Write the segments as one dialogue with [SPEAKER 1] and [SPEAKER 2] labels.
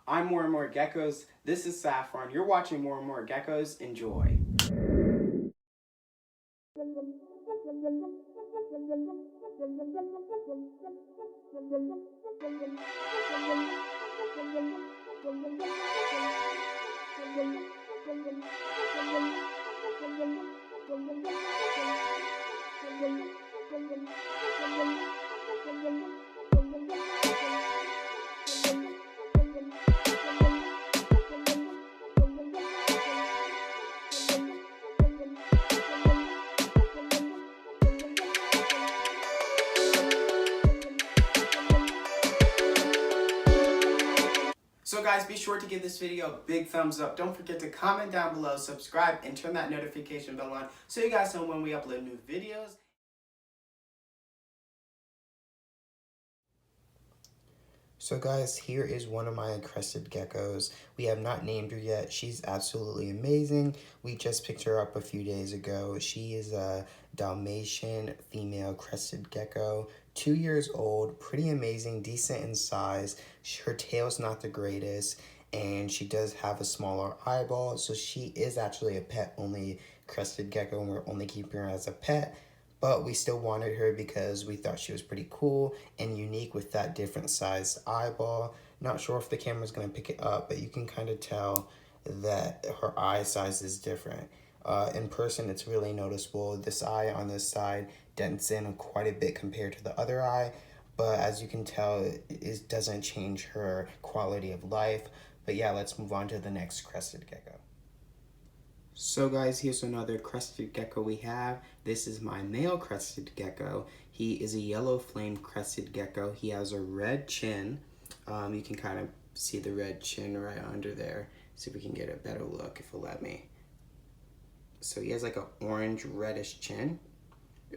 [SPEAKER 1] I'm More and More Geckos. This is Saffron. You're watching More and More Geckos. Enjoy. So guys, be sure to give this video a big thumbs up. Don't forget to comment down below, subscribe, and turn that notification bell on so you guys know when we upload new videos.
[SPEAKER 2] So guys, here is one of my crested geckos. We have not named her yet. She's absolutely amazing. We just picked her up a few days ago. She is a Dalmatian female crested gecko, 2 years old, pretty amazing, decent in size. Her tail's not the greatest, and she does have a smaller eyeball, so she is actually a pet-only crested gecko, and we're only keeping her as a pet. But we still wanted her because we thought she was pretty cool and unique with that different sized eyeball. Not sure if the camera's gonna pick it up, but you can kind of tell that her eye size is different. In person, it's really noticeable. This eye on this side dents in quite a bit compared to the other eye, but as you can tell, it doesn't change her quality of life. But yeah, let's move on to the next crested gecko. So guys, here's another crested gecko we have. This is my male crested gecko. He is a yellow flame crested gecko. He has a red chin. You can kind of see the red chin right under there. See if we can get a better look if it'll let me. So he has like an orange reddish chin,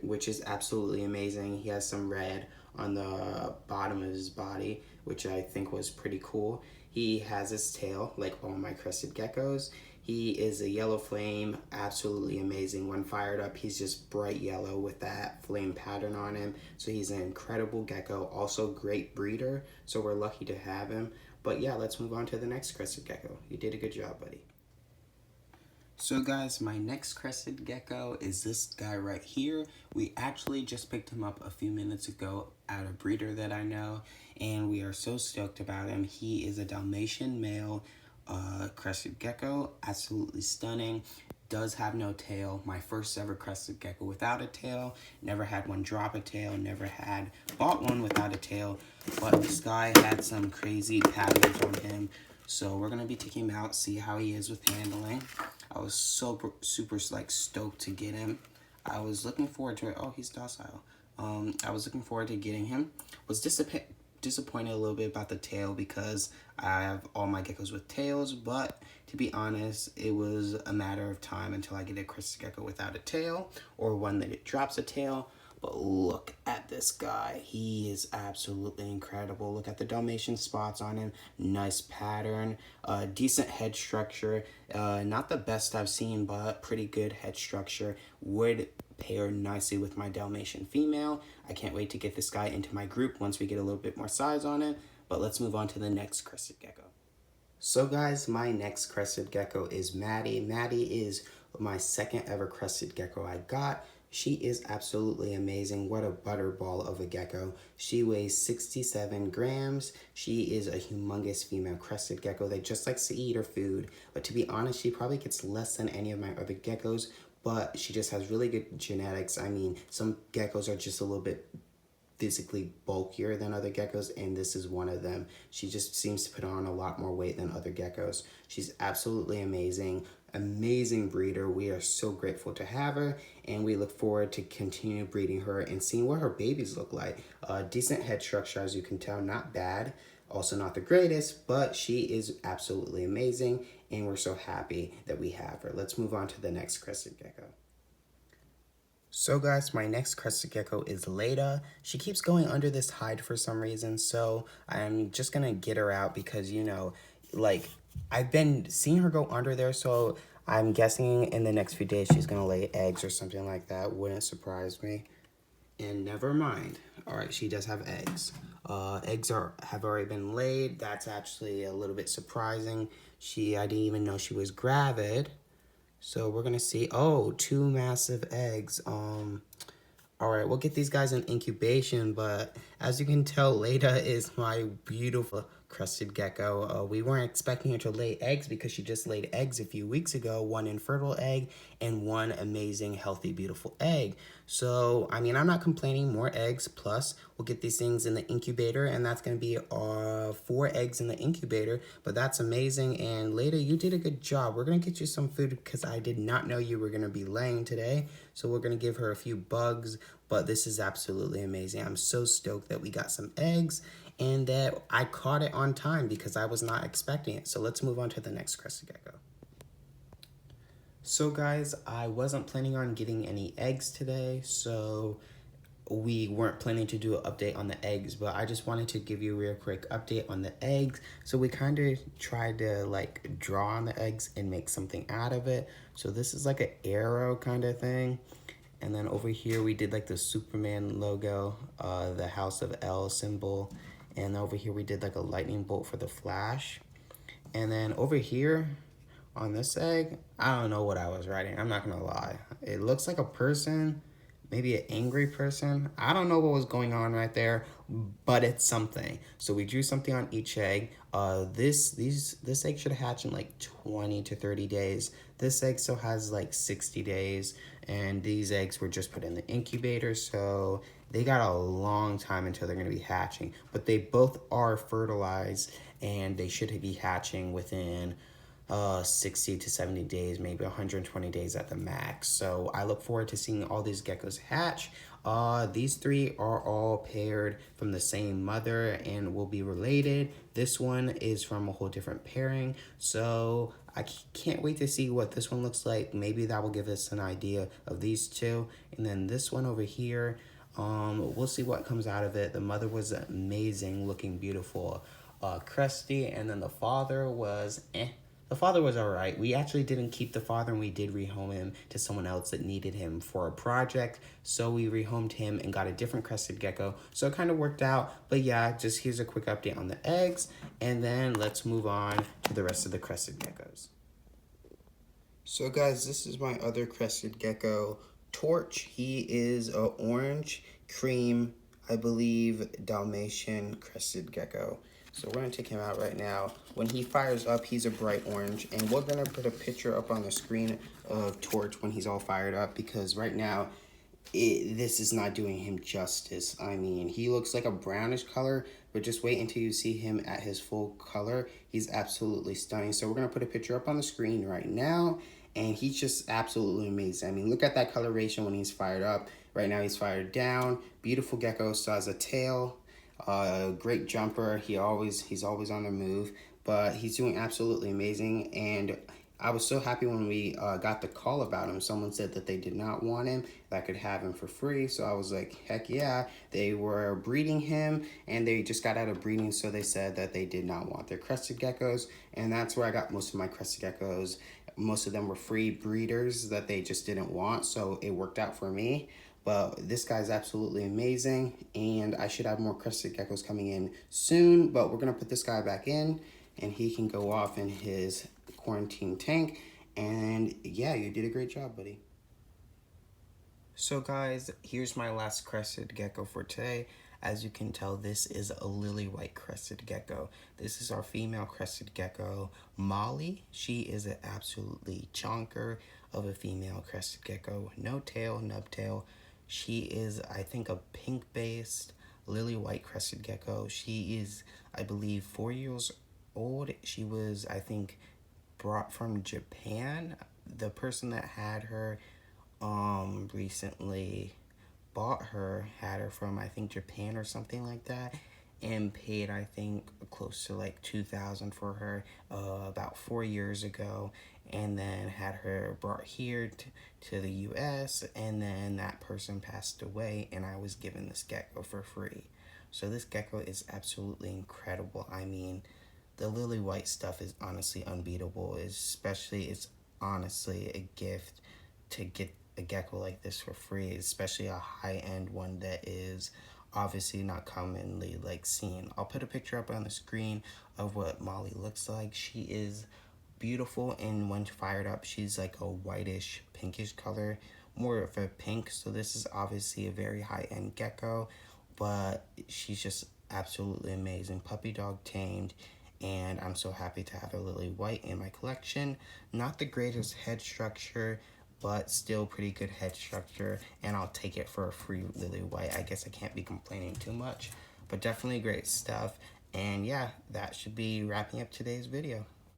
[SPEAKER 2] which is absolutely amazing. He has some red on the bottom of his body, which I think was pretty cool. He has his tail like all my crested geckos. He is a yellow flame, absolutely amazing. When fired up, he's just bright yellow with that flame pattern on him. So he's an incredible gecko, also great breeder. So we're lucky to have him. But yeah, let's move on to the next crested gecko. You did a good job, buddy. So guys, my next crested gecko is this guy right here. We actually just picked him up a few minutes ago at a breeder that I know, and we are so stoked about him. He is a Dalmatian male crested gecko, absolutely stunning. Does have no tail. My first ever crested gecko without a tail. Never had one drop a tail. Never had bought one without a tail. But this guy had some crazy patterns on him. So we're gonna be taking him out, see how he is with handling. I was super like stoked to get him. I was looking forward to it. Oh, he's docile. I was looking forward to getting him. Was disappointed a little bit about the tail because I have all my geckos with tails, but to be honest, it was a matter of time until I get a crested gecko without a tail or one that it drops a tail. But look at this guy. He is absolutely incredible. Look at the Dalmatian spots on him. Nice pattern. Decent head structure. Not the best I've seen, but pretty good head structure. Would pair nicely with my Dalmatian female. I can't wait to get this guy into my group once we get a little bit more size on it. But let's move on to the next crested gecko. So guys, my next crested gecko is Maddie. Maddie is my second ever crested gecko I got. She is absolutely amazing. What a butterball of a gecko. She weighs 67 grams. She is a humongous female crested gecko that just likes to eat her food. But to be honest, she probably gets less than any of my other geckos, but she just has really good genetics. I mean, some geckos are just a little bit physically bulkier than other geckos, and this is one of them. She just seems to put on a lot more weight than other geckos. She's absolutely amazing breeder. We are so grateful to have her, and we look forward to continue breeding her and seeing what her babies look like. Decent head structure, as you can tell, not bad. Also not the greatest, but she is absolutely amazing, and we're so happy that we have her. Let's move on to the next crested gecko. So guys, my next crested gecko is Lyta. She keeps going under this hide for some reason, so I'm just gonna get her out because, you know, like, I've been seeing her go under there, so I'm guessing in the next few days she's gonna lay eggs or something like that. Wouldn't surprise me. And never mind. All right, she does have eggs. Eggs have already been laid. That's actually a little bit surprising. I didn't even know she was gravid. So we're gonna see. Oh, two massive eggs. All right, we'll get these guys in incubation, but as you can tell, Lyta is my beautiful crested gecko. We weren't expecting her to lay eggs because she just laid eggs a few weeks ago, one infertile egg and one amazing, healthy, beautiful egg. So, I mean, I'm not complaining, more eggs, plus we'll get these things in the incubator, and that's gonna be 4 eggs in the incubator, but that's amazing. And Lyta, you did a good job. We're gonna get you some food because I did not know you were gonna be laying today. So we're gonna give her a few bugs, but this is absolutely amazing. I'm so stoked that we got some eggs and that I caught it on time because I was not expecting it. So let's move on to the next crested gecko. So guys, I wasn't planning on getting any eggs today, so we weren't planning to do an update on the eggs, but I just wanted to give you a real quick update on the eggs. So we kind of tried to like draw on the eggs and make something out of it. So this is like an arrow kind of thing. And then over here we did like the Superman logo, the House of L symbol. And over here we did like a lightning bolt for the Flash. And then over here on this egg, I don't know what I was writing. I'm not gonna lie. It looks like a person, maybe an angry person. I don't know what was going on right there, but it's something. So we drew something on each egg. This egg should hatch in like 20 to 30 days. This egg still has like 60 days, and these eggs were just put in the incubator, so they got a long time until they're gonna be hatching. But they both are fertilized, and they should be hatching within 60 to 70 days, maybe 120 days at the max. So I look forward to seeing all these geckos hatch. These 3 are all paired from the same mother and will be related. This one is from a whole different pairing. So I can't wait to see what this one looks like. Maybe that will give us an idea of these 2. And then this one over here, we'll see what comes out of it. The mother was amazing, looking beautiful, cresty, and then the father was The father was all right. We actually didn't keep the father, and we did rehome him to someone else that needed him for a project. So we rehomed him and got a different crested gecko. So it kind of worked out. But yeah, just here's a quick update on the eggs. And then let's move on to the rest of the crested geckos. So guys, this is my other crested gecko, Torch. He is a orange cream, I believe, Dalmatian crested gecko. So we're gonna take him out right now. When he fires up, he's a bright orange, and we're gonna put a picture up on the screen of Torch when he's all fired up, because right now, this is not doing him justice. I mean, he looks like a brownish color, but just wait until you see him at his full color. He's absolutely stunning. So we're gonna put a picture up on the screen right now, and he's just absolutely amazing. I mean, look at that coloration when he's fired up. Right now he's fired down. Beautiful gecko, still has a tail. Great jumper. He's always on the move, but he's doing absolutely amazing. And I was so happy when we got the call about him. Someone said that they did not want him, that I could have him for free. So I was like, heck yeah. They were breeding him, and they just got out of breeding, so they said that they did not want their crested geckos, and that's where I got most of my crested geckos. Most of them were free breeders that they just didn't want, so it worked out for me. But this guy's absolutely amazing, and I should have more crested geckos coming in soon, but we're gonna put this guy back in, and he can go off in his quarantine tank. And yeah, you did a great job, buddy. So guys, here's my last crested gecko for today. As you can tell, this is a lily white crested gecko. This is our female crested gecko, Molly. She is an absolutely chonker of a female crested gecko. No tail, nub tail. She is, I think, a pink-based lily white crested gecko. She is, I believe, 4 years old. She was, I think, brought from Japan. The person that had her recently bought her, had her from, I think, Japan or something like that, and paid, I think, close to like $2,000 for her about 4 years ago, and then had her brought here to the US, and then that person passed away, and I was given this gecko for free. So this gecko is absolutely incredible. I mean, the lily white stuff is honestly unbeatable, especially it's honestly a gift to get a gecko like this for free, especially a high-end one that is obviously not commonly like seen. I'll put a picture up on the screen of what Molly looks like. She is beautiful, and when fired up, she's like a whitish pinkish color, more of a pink. So this is obviously a very high-end gecko, but she's just absolutely amazing. Puppy dog tamed, and I'm so happy to have a lily white in my collection. Not the greatest head structure, but still pretty good head structure, and I'll take it for a free lily white. I guess I can't be complaining too much, but definitely great stuff. And yeah, that should be wrapping up today's video.